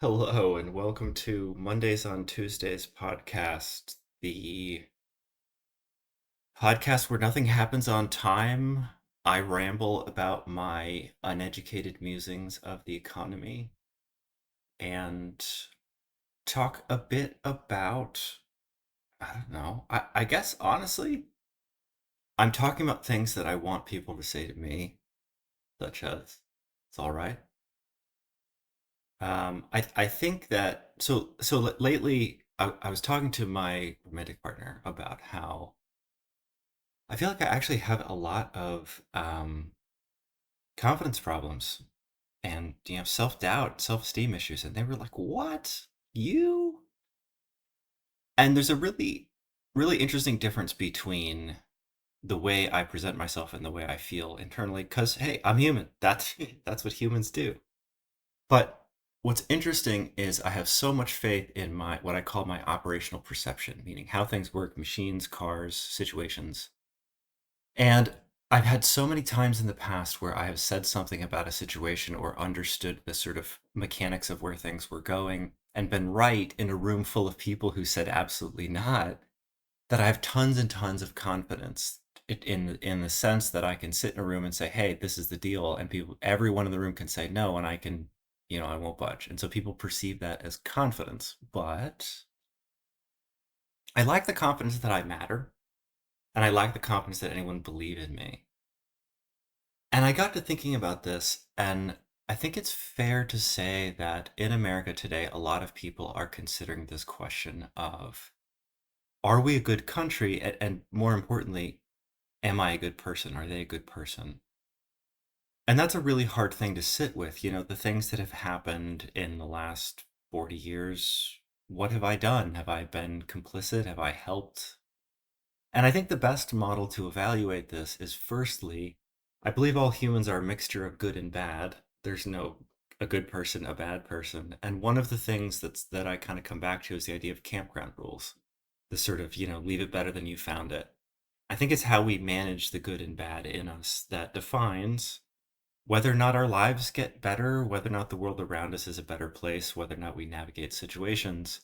Hello, and welcome to Mondays on Tuesdays podcast, the podcast where nothing happens on time. I ramble about my uneducated musings of the economy and talk a bit about, I don't know, I guess honestly, I'm talking about things that I want people to say to me, such as, it's all right. I think that lately I was talking to my romantic partner about how I feel like I actually have a lot of confidence problems and self doubt, self esteem issues, and they were like, "What you?" And there's a really interesting difference between the way I present myself and the way I feel internally. Because hey, I'm human. That's that's what humans do. But what's interesting is I have so much faith in my what I call my operational perception, meaning how things work, machines, cars, situations. And I've had so many times in the past where I have said something about a situation or understood the sort of mechanics of where things were going and been right in a room full of people who said absolutely not, that I have tons and tons of confidence in the sense that I can sit in a room and say, "Hey, this is the deal," and everyone in the room can say no, and I can, I won't budge. And so people perceive that as confidence. But I like the confidence that I matter, and I like the confidence that anyone believe in me. And I got to thinking about this, and I think it's fair to say that in America today, a lot of people are considering this question of, are we a good country? And more importantly, am I a good person? Are they a good person? And that's a really hard thing to sit with. The things that have happened in the last 40 years, what have I done? Have I been complicit? Have I helped? And I think the best model to evaluate this is firstly, I believe all humans are a mixture of good and bad. There's no a good person, a bad person. And one of the things that I kind of come back to is the idea of campground rules. The sort of, leave it better than you found it. I think it's how we manage the good and bad in us that defines whether or not our lives get better, whether or not the world around us is a better place, whether or not we navigate situations.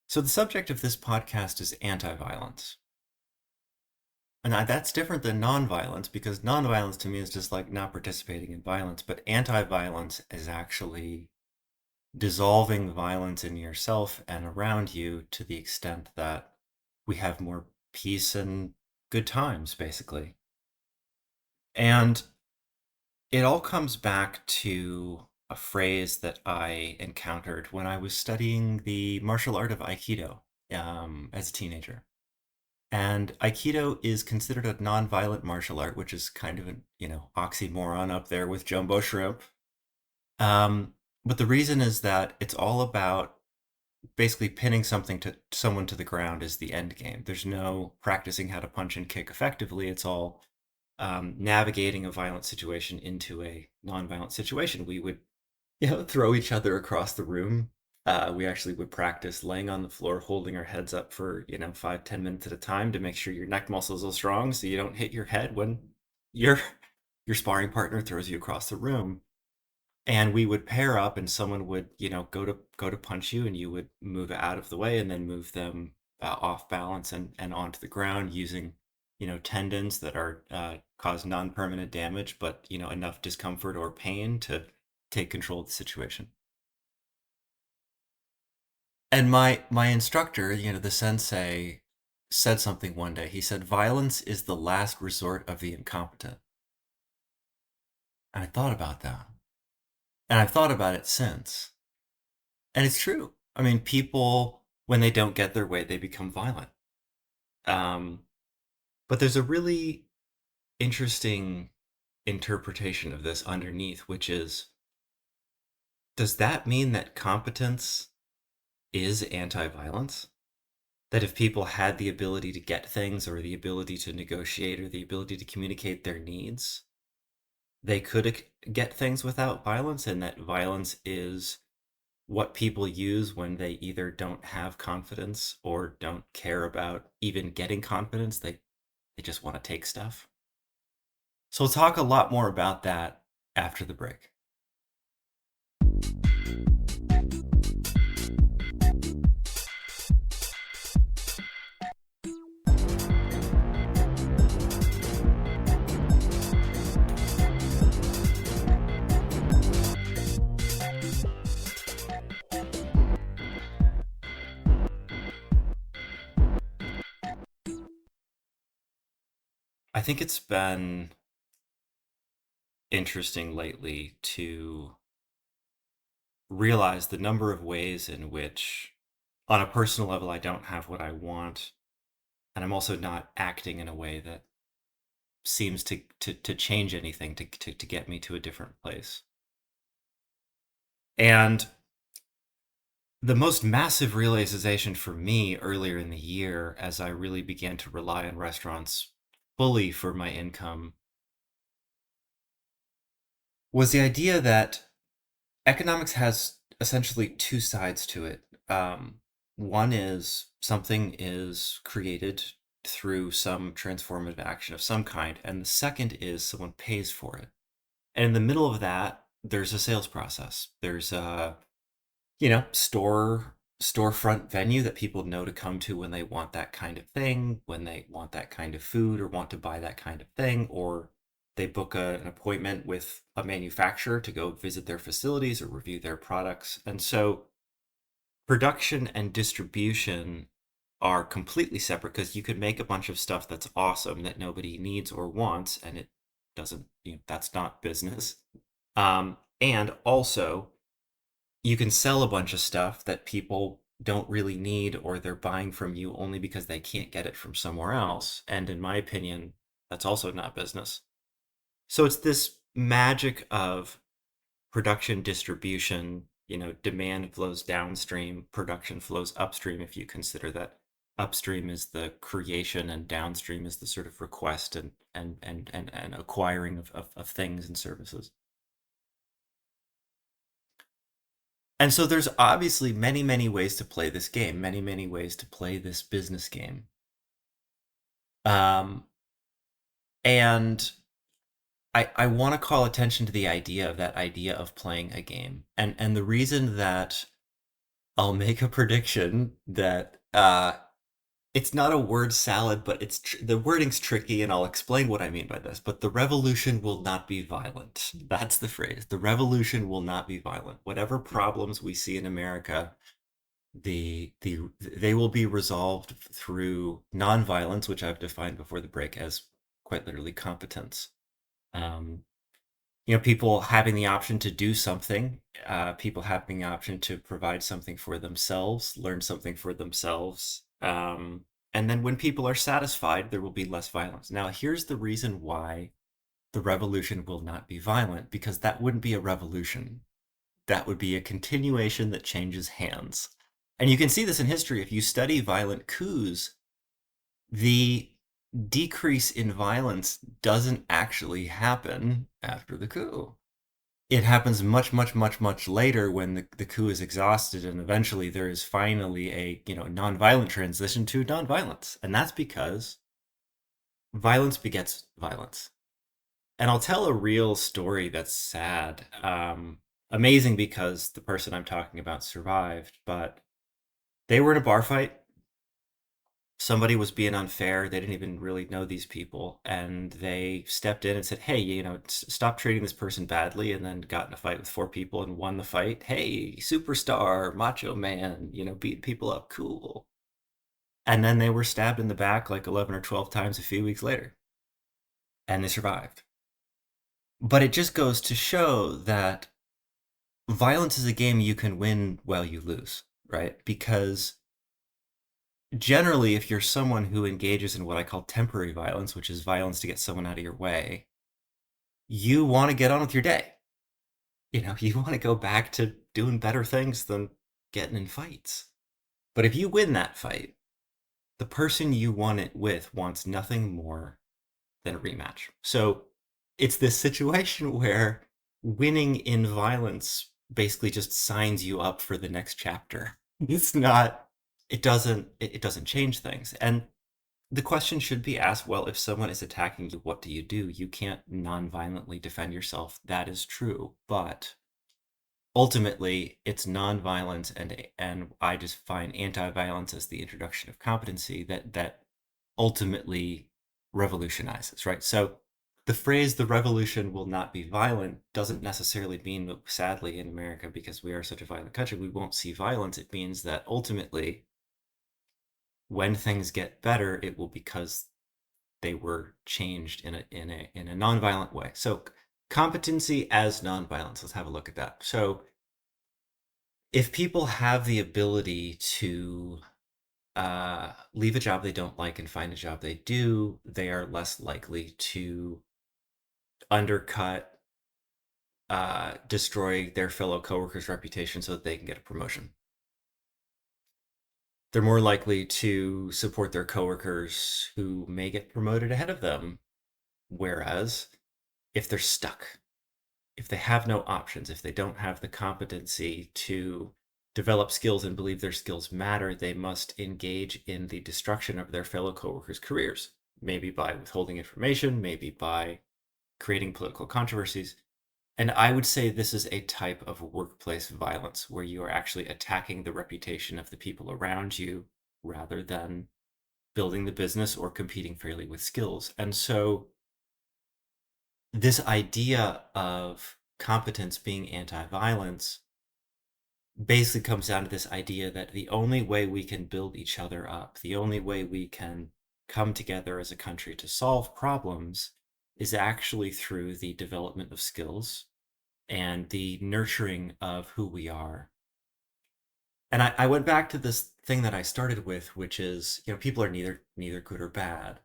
So the subject of this podcast is anti-violence. And that's different than nonviolence because nonviolence to me is just like not participating in violence, but anti-violence is actually dissolving violence in yourself and around you to the extent that we have more peace and good times, basically. And it all comes back to a phrase that I encountered when I was studying the martial art of Aikido as a teenager. And Aikido is considered a non-violent martial art, which is kind of an, oxymoron up there with jumbo shrimp. Um, but the reason is that it's all about basically pinning something to someone to the ground is the end game. There's no practicing how to punch and kick effectively. It's all navigating a violent situation into a non-violent situation. We would, throw each other across the room. We actually would practice laying on the floor, holding our heads up for 5-10 minutes at a time to make sure your neck muscles are strong, so you don't hit your head when your your sparring partner throws you across the room. And we would pair up, and someone would go to punch you, and you would move out of the way, and then move them off balance and onto the ground using tendons that are cause non-permanent damage, but enough discomfort or pain to take control of the situation. And my instructor, the sensei, said something one day. He said, "Violence is the last resort of the incompetent." And I thought about that. And I've thought about it since. And it's true. I mean, people, when they don't get their way, they become violent. Um, but there's a really interesting interpretation of this underneath, which is, does that mean that competence is anti-violence? That if people had the ability to get things or the ability to negotiate or the ability to communicate their needs, they could get things without violence, and that violence is what people use when they either don't have confidence or don't care about even getting confidence. They just want to take stuff. So we'll talk a lot more about that after the break. I think it's been interesting lately to realize the number of ways in which, on a personal level, I don't have what I want, and I'm also not acting in a way that seems to change anything to get me to a different place. And the most massive realization for me earlier in the year, as I really began to rely on restaurants fully for my income, was the idea that economics has essentially two sides to it. One is something is created through some transformative action of some kind, and the second is someone pays for it. And in the middle of that, there's a sales process. There's a, storefront venue that people know to come to when they want that kind of thing, when they want that kind of food or want to buy that kind of thing, or they book an appointment with a manufacturer to go visit their facilities or review their products. And so production and distribution are completely separate because you could make a bunch of stuff that's awesome that nobody needs or wants, and it doesn't, that's not business. And also, you can sell a bunch of stuff that people don't really need, or they're buying from you only because they can't get it from somewhere else. And in my opinion, that's also not business. So it's this magic of production, distribution, demand flows downstream, production flows upstream, if you consider that upstream is the creation and downstream is the sort of request and acquiring of things and services. And so there's obviously many, many ways to play this game, many, many ways to play this business game. Um, and I want to call attention to the idea of that idea of playing a game. And the reason that I'll make a prediction that it's not a word salad, but the wording's tricky, and I'll explain what I mean by this. But the revolution will not be violent. That's the phrase. The revolution will not be violent. Whatever problems we see in America, they will be resolved through nonviolence, which I've defined before the break as quite literally competence. Um, people having the option to do something, people having the option to provide something for themselves, learn something for themselves. And then when people are satisfied, there will be less violence. Now, here's the reason why the revolution will not be violent, because that wouldn't be a revolution. That would be a continuation that changes hands. And you can see this in history. If you study violent coups, the decrease in violence doesn't actually happen after the coup. It happens much, much, much, much later when the coup is exhausted, and eventually there is finally a nonviolent transition to nonviolence, and that's because violence begets violence. And I'll tell a real story that's sad, amazing because the person I'm talking about survived, but they were in a bar fight. Somebody was being unfair. They didn't even really know these people, and they stepped in and said, "Hey, stop treating this person badly." And then got in a fight with four people and won the fight. Hey, superstar, macho man, beating people up, cool. And then they were stabbed in the back like 11 or 12 times a few weeks later, and they survived. But it just goes to show that violence is a game you can win while you lose, right? Because generally, if you're someone who engages in what I call temporary violence, which is violence to get someone out of your way, you want to get on with your day. You want to go back to doing better things than getting in fights. But if you win that fight, the person you won it with wants nothing more than a rematch. So it's this situation where winning in violence basically just signs you up for the next chapter. It's not, it doesn't change things. And the question should be asked, well, if someone is attacking you, what do? You can't non-violently defend yourself. That is true. But ultimately, it's non-violence, and I just find anti-violence as the introduction of competency that ultimately revolutionizes, right? So the phrase "the revolution will not be violent" doesn't necessarily mean that, sadly, in America, because we are such a violent country, we won't see violence. It means that ultimately, when things get better, it will because they were changed in a nonviolent way. So competency as nonviolence. Let's have a look at that. So if people have the ability to leave a job they don't like and find a job they do, they are less likely to undercut, destroy their fellow coworkers' reputation so that they can get a promotion. They're more likely to support their coworkers who may get promoted ahead of them. Whereas if they're stuck, if they have no options, if they don't have the competency to develop skills and believe their skills matter, they must engage in the destruction of their fellow coworkers' careers, maybe by withholding information, maybe by creating political controversies. And I would say this is a type of workplace violence where you are actually attacking the reputation of the people around you rather than building the business or competing fairly with skills. And so this idea of competence being anti-violence basically comes down to this idea that the only way we can build each other up, the only way we can come together as a country to solve problems is actually through the development of skills and the nurturing of who we are. And I went back to this thing that I started with, which is, people are neither good or bad.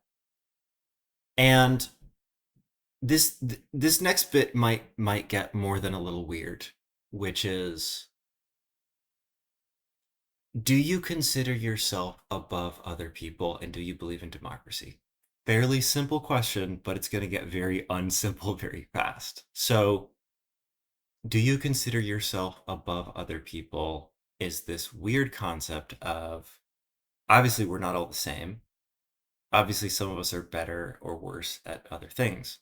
And this next bit might get more than a little weird, which is, do you consider yourself above other people and do you believe in democracy? Fairly simple question, but it's going to get very unsimple very fast. So, do you consider yourself above other people? Is this weird concept of, obviously we're not all the same. Obviously some of us are better or worse at other things.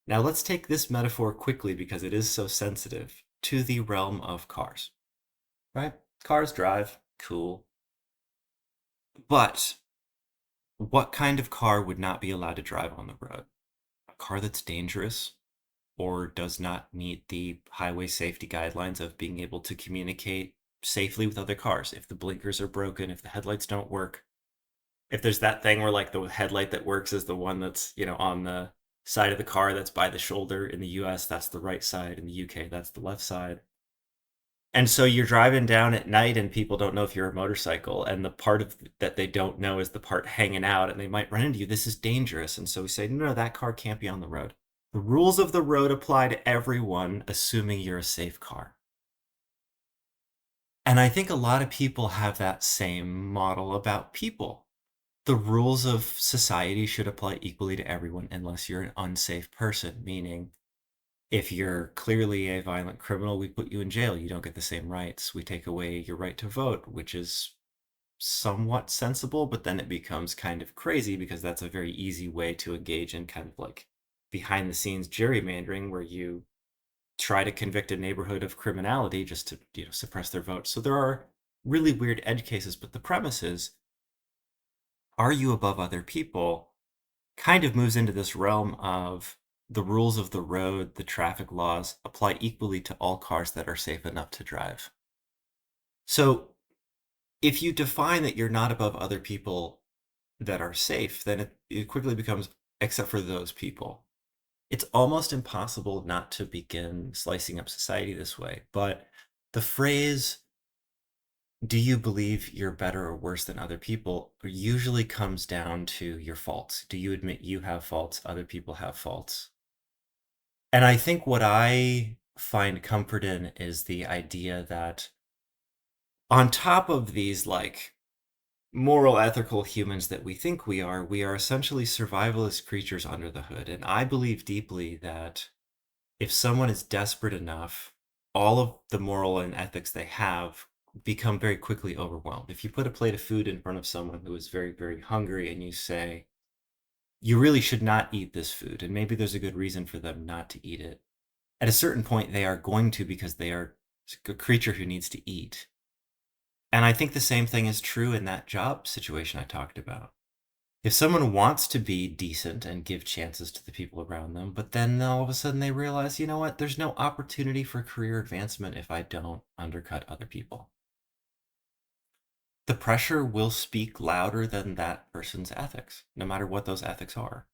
Now let's take this metaphor quickly because it is so sensitive to the realm of cars, right? Cars drive, cool. But what kind of car would not be allowed to drive on the road? A car that's dangerous or does not meet the highway safety guidelines of being able to communicate safely with other cars. If the blinkers are broken, if the headlights don't work, if there's that thing where like the headlight that works is the one that's, on the side of the car that's by the shoulder. In the US, that's the right side. In the UK, that's the left side. And so you're driving down at night and people don't know if you're a motorcycle, and the part of that they don't know is the part hanging out, and they might run into you. This is dangerous. And so we say, no, that car can't be on the road. The rules of the road apply to everyone, assuming you're a safe car. And I think a lot of people have that same model about people. The rules of society should apply equally to everyone unless you're an unsafe person, meaning if you're clearly a violent criminal, we put you in jail. You don't get the same rights. We take away your right to vote, which is somewhat sensible, but then it becomes kind of crazy because that's a very easy way to engage in kind of like behind the scenes gerrymandering where you try to convict a neighborhood of criminality just to suppress their vote. So there are really weird edge cases, but the premise is, are you above other people, kind of moves into this realm of the rules of the road, the traffic laws apply equally to all cars that are safe enough to drive. So if you define that you're not above other people that are safe, then it quickly becomes except for those people. It's almost impossible not to begin slicing up society this way. But the phrase, do you believe you're better or worse than other people, usually comes down to your faults. Do you admit you have faults? Other people have faults. And I think what I find comfort in is the idea that on top of these like moral, ethical humans that we think we are essentially survivalist creatures under the hood. And I believe deeply that if someone is desperate enough, all of the moral and ethics they have become very quickly overwhelmed. If you put a plate of food in front of someone who is very, very hungry and you say, you really should not eat this food, and maybe there's a good reason for them not to eat it, at a certain point they are going to because they are a creature who needs to eat. And I think the same thing is true in that job situation I talked about. If someone wants to be decent and give chances to the people around them, but then all of a sudden they realize, you know what, there's no opportunity for career advancement if I don't undercut other people. the pressure will speak louder than that person's ethics, no matter what those ethics are.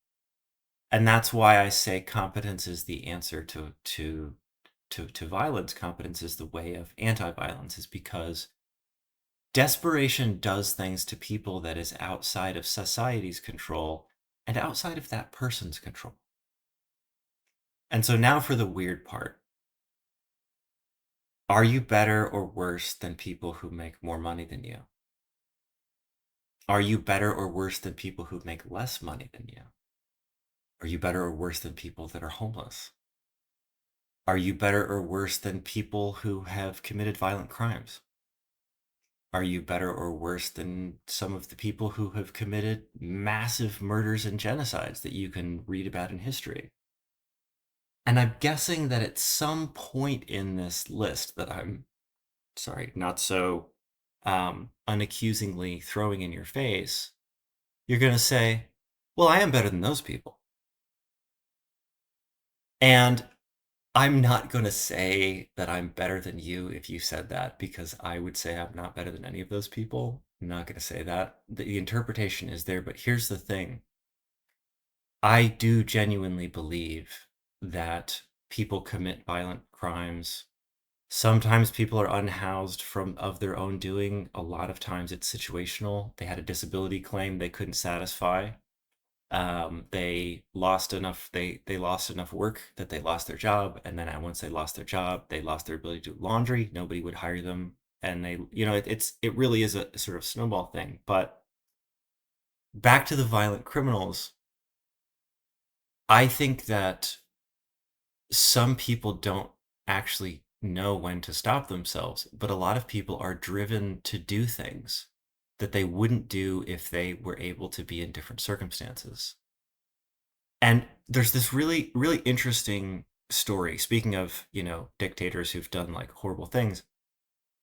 And that's why I say competence is the answer to violence. Competence is the way of anti-violence, is because desperation does things to people that is outside of society's control and outside of that person's control. And so now for the weird part. Are you better or worse than people who make more money than you? Are you better or worse than people who make less money than you? Are you better or worse than people that are homeless? Are you better or worse than people who have committed violent crimes? Are you better or worse than some of the people who have committed massive murders and genocides that you can read about in history? And I'm guessing that at some point in this list that I'm, sorry, not so unaccusingly throwing in your face, you're going to say, well, I am better than those people. And I'm not going to say that I'm better than you if you said that, because I would say I'm not better than any of those people. I'm not going to say that. The interpretation is there, but here's the thing. I do genuinely believe that people commit violent crimes. Sometimes people are unhoused from of their own doing. A lot of times it's situational. They had a disability claim they couldn't satisfy. They lost enough. They lost enough work that they lost their job, and then once they lost their job, they lost their ability to do laundry. Nobody would hire them, and it really is a sort of snowball thing. But back to the violent criminals, I think that some people don't actually know when to stop themselves, but a lot of people are driven to do things that they wouldn't do if they were able to be in different circumstances. And there's this really, really interesting story. Speaking of, dictators who've done like horrible things,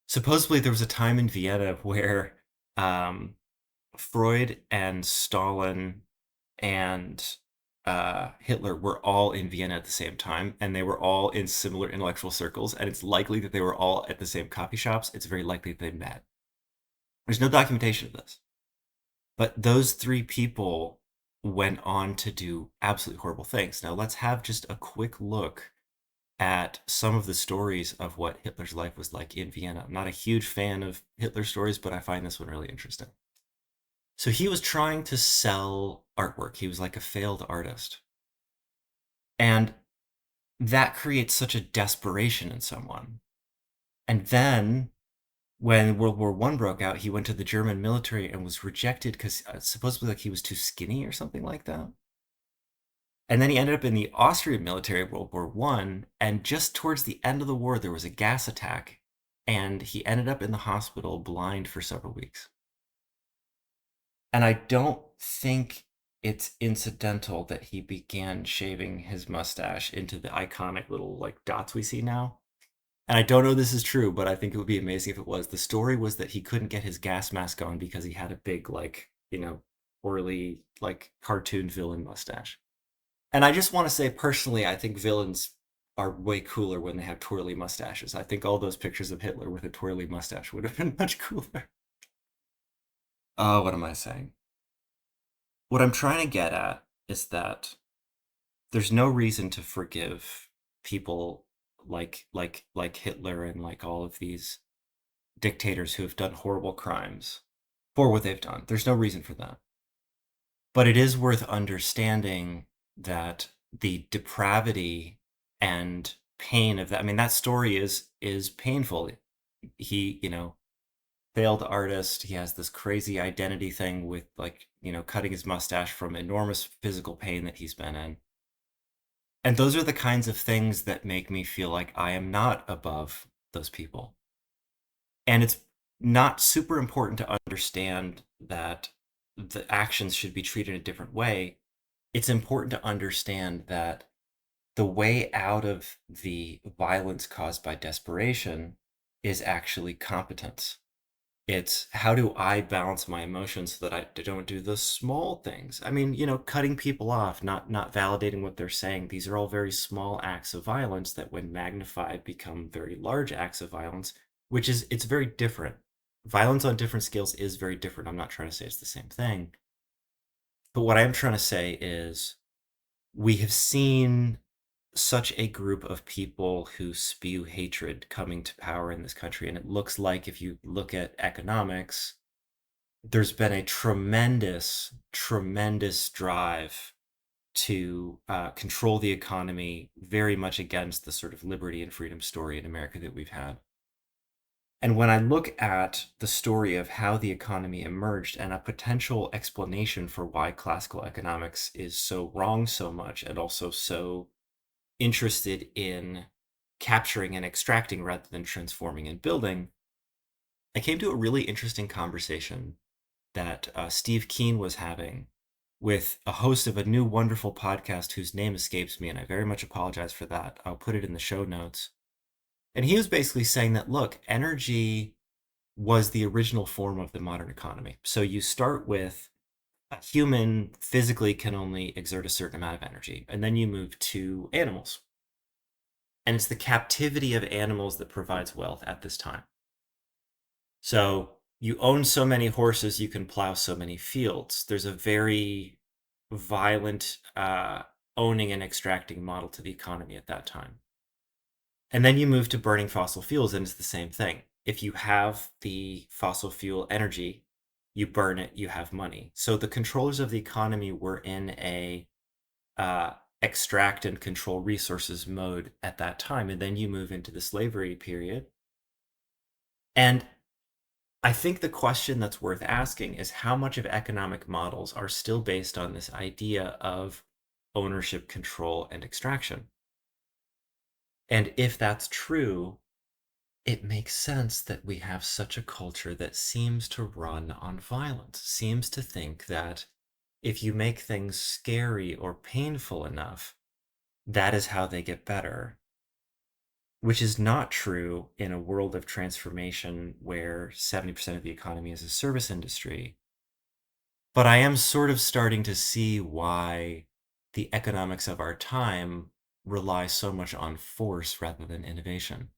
supposedly there was a time in Vienna where um, Freud and Stalin and Hitler were all in Vienna at the same time, and they were all in similar intellectual circles. And it's likely that they were all at the same coffee shops. It's very likely they met. There's no documentation of this, but those three people went on to do absolutely horrible things. Now, let's have just a quick look at some of the stories of what Hitler's life was like in Vienna. I'm not a huge fan of Hitler's stories, but I find this one really interesting. So he was trying to sell artwork. He was like a failed artist. And that creates such a desperation in someone. And then when World War One broke out, he went to the German military and was rejected because supposedly like he was too skinny or something like that. And then he ended up in the Austrian military of World War One. And just towards the end of the war, there was a gas attack, and he ended up in the hospital blind for several weeks. And I don't think it's incidental that he began shaving his mustache into the iconic little like dots we see now. And I don't know this is true, but I think it would be amazing if it was. The story was that he couldn't get his gas mask on because he had a big, like, poorly, like, cartoon villain mustache. And I just want to say, personally, I think villains are way cooler when they have twirly mustaches. I think all those pictures of Hitler with a twirly mustache would have been much cooler. Oh, what am I saying? What I'm trying to get at is that there's no reason to forgive people like Hitler and like all of these dictators who have done horrible crimes for what they've done. There's no reason for that. But it is worth understanding that the depravity and pain of that, I mean, that story is painful. He, failed artist, he has this crazy identity thing with like, cutting his mustache from enormous physical pain that he's been in. And those are the kinds of things that make me feel like I am not above those people. And it's not super important to understand that the actions should be treated in a different way. It's important to understand that the way out of the violence caused by desperation is actually competence. It's how do I balance my emotions so that I don't do the small things. I mean, cutting people off, not validating what they're saying. These are all very small acts of violence that when magnified become very large acts of violence, which is it's very different. violence on different scales is very different. I'm not trying to say it's the same thing. But what I'm trying to say is we have seen such a group of people who spew hatred coming to power in this country. And it looks like, if you look at economics, there's been a tremendous, tremendous drive to control the economy, very much against the sort of liberty and freedom story in America that we've had. And when I look at the story of how the economy emerged and a potential explanation for why classical economics is so wrong so much, and also so interested in capturing and extracting rather than transforming and building, I came to a really interesting conversation that Steve Keen was having with a host of a new wonderful podcast whose name escapes me, and I very much apologize for that. I'll put it in the show notes. And he was basically saying that, look, energy was the original form of the modern economy. So you start with a human physically can only exert a certain amount of energy, and then you move to animals. And it's the captivity of animals that provides wealth at this time. So you own so many horses, you can plow so many fields. There's a very violent owning and extracting model to the economy at that time. And then you move to burning fossil fuels, and it's the same thing. If you have the fossil fuel energy, you burn it, you have money. So the controllers of the economy were in a extract and control resources mode at that time. And then you move into the slavery period. And I think the question that's worth asking is how much of economic models are still based on this idea of ownership, control, and extraction. And if that's true, it makes sense that we have such a culture that seems to run on violence, seems to think that if you make things scary or painful enough, that is how they get better, which is not true in a world of transformation where 70% of the economy is a service industry. But I am sort of starting to see why the economics of our time rely so much on force rather than innovation.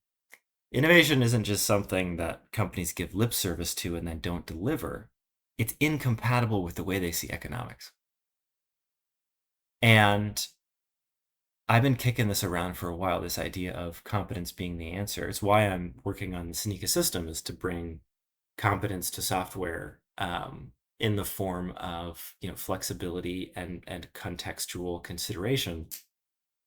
Innovation isn't just something that companies give lip service to and then don't deliver. It's incompatible with the way they see economics. And I've been kicking this around for a while, this idea of competence being the answer. It's why I'm working on the Sneaker system, is to bring competence to software in the form of flexibility and contextual consideration.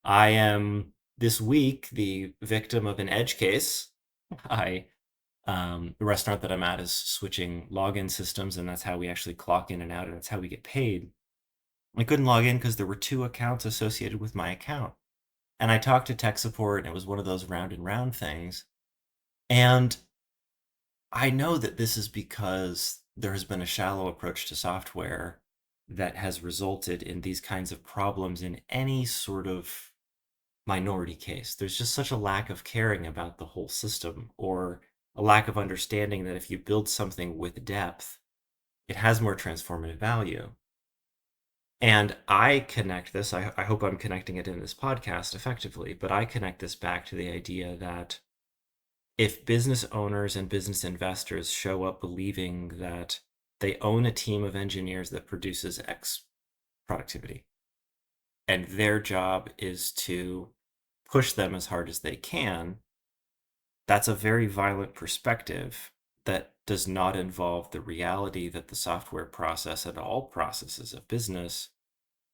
I am this week the victim of an edge case. The restaurant that I'm at is switching login systems, and that's how we actually clock in and out, and that's how we get paid. I couldn't log in because there were two accounts associated with my account. And I talked to tech support, and it was one of those round and round things. And I know that this is because there has been a shallow approach to software that has resulted in these kinds of problems in any sort of minority case. There's just such a lack of caring about the whole system, or a lack of understanding that if you build something with depth, it has more transformative value. And I connect this, I hope I'm connecting it in this podcast effectively, but I connect this back to the idea that if business owners and business investors show up believing that they own a team of engineers that produces X productivity, and their job is to push them as hard as they can, that's a very violent perspective that does not involve the reality that the software process and all processes of business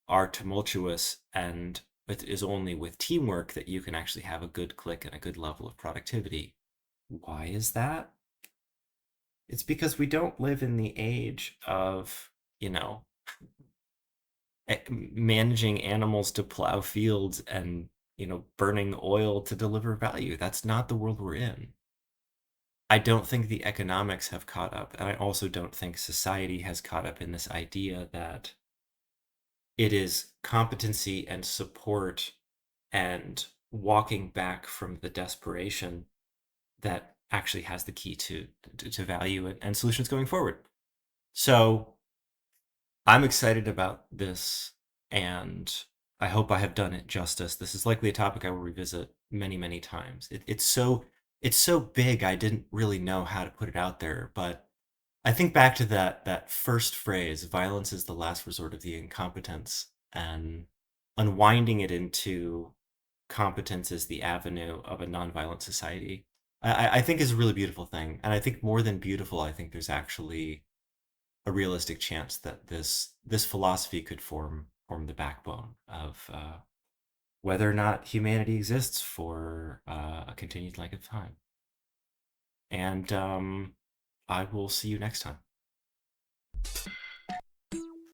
are tumultuous, and it is only with teamwork that you can actually have a good click and a good level of productivity. Why is that? It's because we don't live in the age of, you know, managing animals to plow fields and, burning oil to deliver value. That's not the world we're in. I don't think the economics have caught up, and I also don't think society has caught up in this idea that it is competency and support and walking back from the desperation that actually has the key to value and solutions going forward. So I'm excited about this, and I hope I have done it justice. This is likely a topic I will revisit many, many times. It's so it's so big I didn't really know how to put it out there, but I think back to that first phrase, violence is the last resort of the incompetents, and unwinding it into competence is the avenue of a nonviolent society. I think is a really beautiful thing. And I think more than beautiful, I think there's actually a realistic chance that this philosophy could form the backbone of whether or not humanity exists for a continued length of time. And I will see you next time.